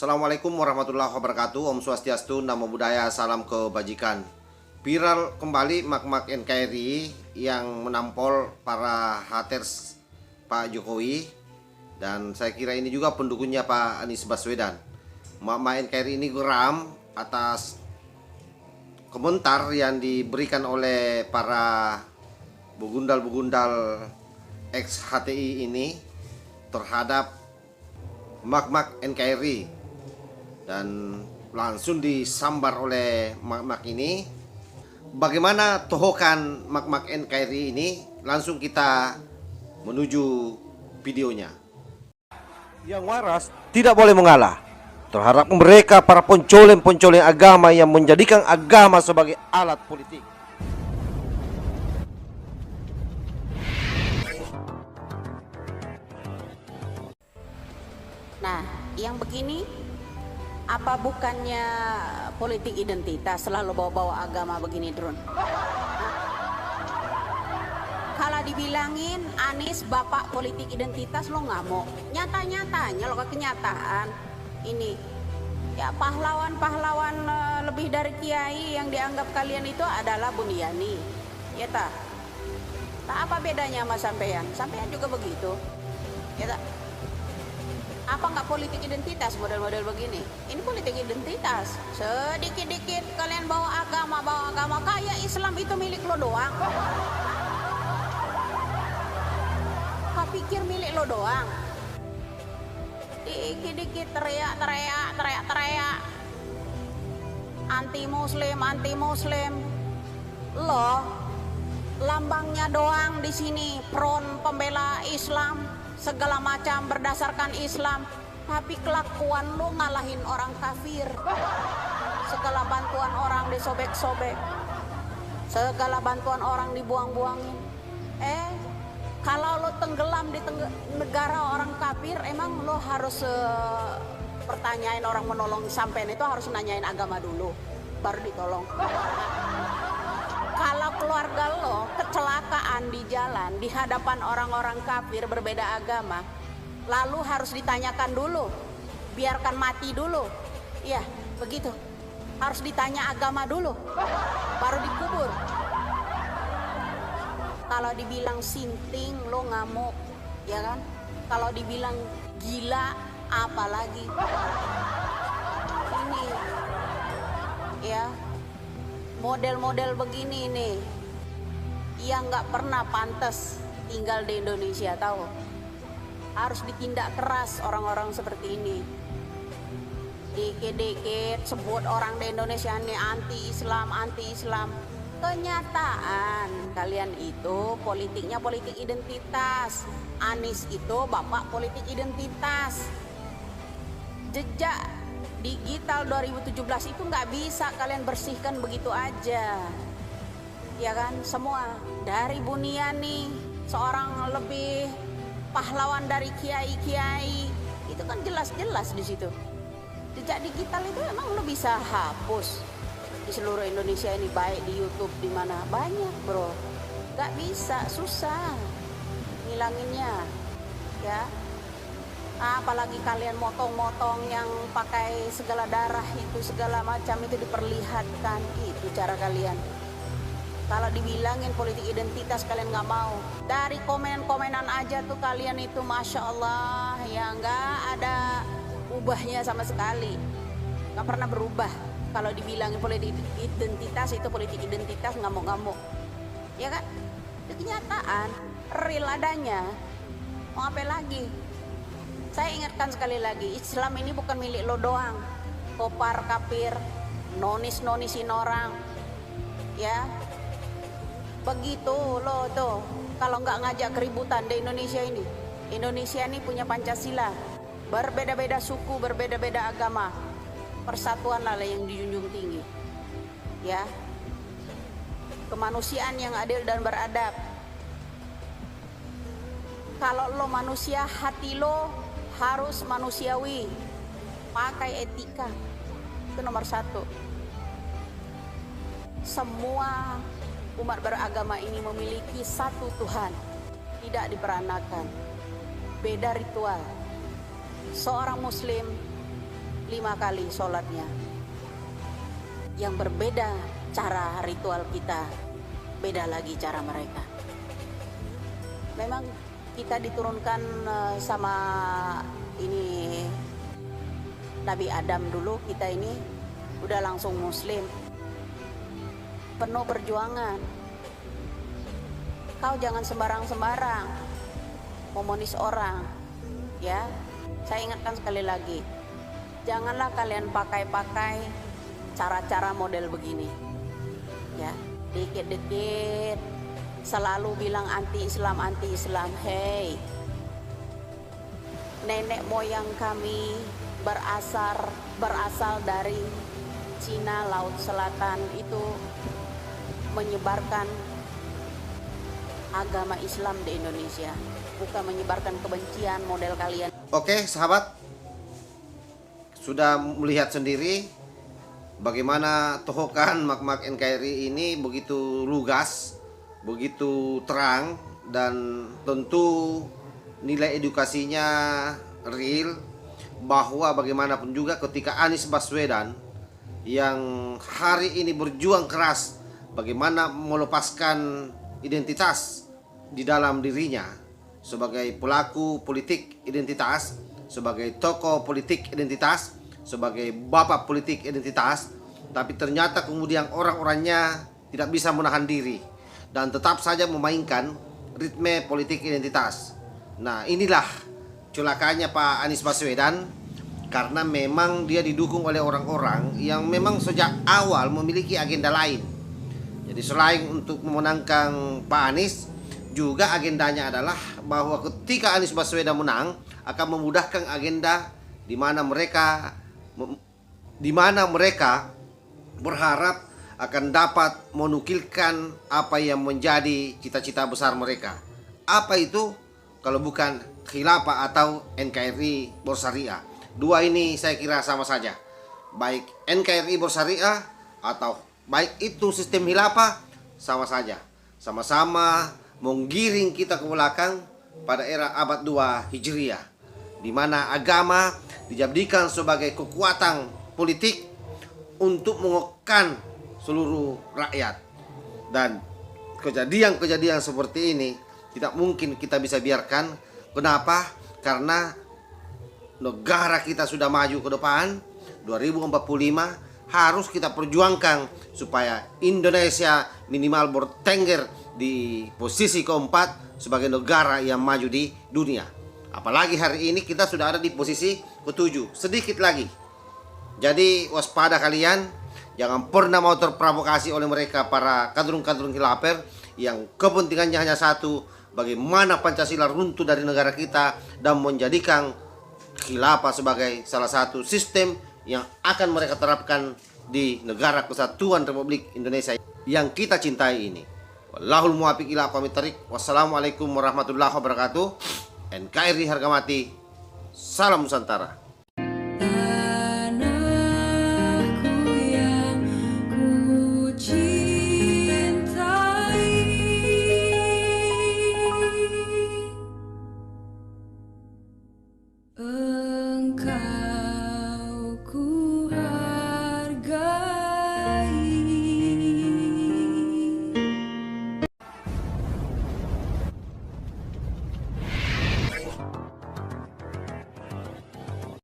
Assalamualaikum warahmatullahi wabarakatuh. Om Swastiastu, Namo Buddhaya, salam kebajikan. Viral kembali mak-mak NKRI yang menampol para haters Pak Jokowi. Dan saya kira ini juga pendukungnya Pak Anies Baswedan. Mak-mak NKRI ini geram atas komentar yang diberikan oleh para begundal-begundal ex HTI ini terhadap mak-mak NKRI, dan langsung disambar oleh mak-mak ini. Bagaimana tohokan mak-mak NKRI ini? Langsung kita menuju videonya. Yang waras tidak boleh mengalah terhadap mereka para pencoleng-pencoleng agama yang menjadikan agama sebagai alat politik. Nah, yang begini apa bukannya politik identitas, selalu bawa-bawa agama begini, Drun? Kalau dibilangin Anies bapak politik identitas, lo ngamuk. Nyata-nyatanya lo kenyataan ini ya, pahlawan-pahlawan lebih dari kiai yang dianggap kalian itu adalah Buniani, ya tak? Tak apa bedanya sama sampean? Sampean juga begitu, ya tak? Apa nggak politik identitas model-model begini? Ini politik identitas. Sedikit-dikit kalian bawa agama, kayak Islam itu milik lo doang. Kau pikir milik lo doang? Dikit-dikit teriak. Anti Muslim. Lo lambangnya doang di sini front pembela Islam. Segala macam berdasarkan Islam, tapi kelakuan lu ngalahin orang kafir. Segala bantuan orang disobek-sobek, segala bantuan orang dibuang-buangin. Kalau lu tenggelam di negara orang kafir, emang lu harus pertanyain orang menolong sampean itu harus nanyain agama dulu, baru ditolong. Kalau keluarga lo kecelakaan di jalan di hadapan orang-orang kafir berbeda agama, lalu harus ditanyakan dulu, biarkan mati dulu. Iya, begitu. Harus ditanya agama dulu, baru dikubur. Kalau dibilang sinting, lo ngamuk, ya kan? Kalau dibilang gila, apalagi. Ini, ya. Model-model begini nih yang nggak pernah pantas tinggal di Indonesia, tahu? Harus ditindak keras orang-orang seperti ini. Dikit-dikit sebut orang di Indonesia ini anti-Islam. Kenyataan kalian itu politiknya politik identitas. Anies itu bapak politik identitas. Jejak digital 2017 itu nggak bisa kalian bersihkan begitu aja, ya kan? Semua dari Buniani, seorang lebih pahlawan dari kiai-kiai, itu kan jelas-jelas di situ. Jejak digital itu emang lo bisa hapus di seluruh Indonesia ini, baik di YouTube di mana banyak, bro. Nggak bisa, susah ngilanginnya, ya. Apalagi kalian motong-motong yang pakai segala darah itu, segala macam itu diperlihatkan. Itu cara kalian. Kalau dibilangin politik identitas kalian nggak mau. Dari komen-komenan aja tuh kalian itu Masya Allah, ya nggak ada ubahnya sama sekali. Nggak pernah berubah. Kalau dibilangin politik identitas, itu politik identitas, ngamuk-ngamuk, ya kan? Itu kenyataan, real adanya. Mau apa lagi? Saya ingatkan sekali lagi, Islam ini bukan milik lo doang. Kopar kafir, nonisin orang, ya. Begitu lo tuh, kalau nggak ngajak keributan di Indonesia ini. Indonesia ini punya Pancasila, berbeda-beda suku, berbeda-beda agama. Persatuan lah yang dijunjung tinggi, ya. Kemanusiaan yang adil dan beradab. Kalau lo manusia, hati lo harus manusiawi, pakai etika, itu nomor satu. Semua umat beragama ini memiliki satu Tuhan, tidak diperanakan, beda ritual. Seorang muslim 5 kali sholatnya. Yang berbeda cara ritual kita, beda lagi cara mereka. Memang kita diturunkan sama ini Nabi Adam dulu, kita ini udah langsung muslim. Penuh perjuangan. Kau jangan sembarang-sembarang memonis orang, ya. Saya ingatkan sekali lagi, janganlah kalian pakai cara-cara model begini, ya. Dikit-dikit selalu bilang anti-Islam, anti-Islam. Hei, nenek moyang kami berasal dari Cina, Laut Selatan itu menyebarkan agama Islam di Indonesia, bukan menyebarkan kebencian model kalian. Oke, sahabat, sudah melihat sendiri bagaimana tohokan Mak-Mak NKRI ini begitu lugas, begitu terang, dan tentu nilai edukasinya real, bahwa bagaimanapun juga ketika Anies Baswedan yang hari ini berjuang keras bagaimana melepaskan identitas di dalam dirinya sebagai pelaku politik identitas, sebagai tokoh politik identitas, sebagai bapak politik identitas, tapi ternyata kemudian orang-orangnya tidak bisa menahan diri dan tetap saja memainkan ritme politik identitas. Nah, inilah celakanya Pak Anies Baswedan, karena memang dia didukung oleh orang-orang yang memang sejak awal memiliki agenda lain. Jadi selain untuk memenangkan Pak Anies, juga agendanya adalah bahwa ketika Anies Baswedan menang akan memudahkan agenda di mana mereka berharap akan dapat menukilkan apa yang menjadi cita-cita besar mereka. Apa itu kalau bukan khilafah atau NKRI bersyariah? Dua ini saya kira sama saja. Baik NKRI bersyariah atau baik itu sistem khilafah, sama saja. Sama-sama menggiring kita ke belakang pada era abad 2 Hijriah, di mana agama dijadikan sebagai kekuatan politik untuk mengekang seluruh rakyat. Dan kejadian-kejadian seperti ini tidak mungkin kita bisa biarkan. Kenapa? Karena negara kita sudah maju ke depan 2045, harus kita perjuangkan supaya Indonesia minimal bertengger di posisi keempat sebagai negara yang maju di dunia. Apalagi hari ini kita sudah ada di posisi ke-7, sedikit lagi. Jadi waspada kalian, jangan pernah mau terprovokasi oleh mereka para kadrun-kadrun khilafah yang kepentingannya hanya satu, bagaimana Pancasila runtuh dari negara kita dan menjadikan khilafah sebagai salah satu sistem yang akan mereka terapkan di negara kesatuan Republik Indonesia yang kita cintai ini. Wallahul muwaffiq ila aqwamit thoriq. Wassalamualaikum warahmatullahi wabarakatuh. NKRI harga mati. Salam Nusantara.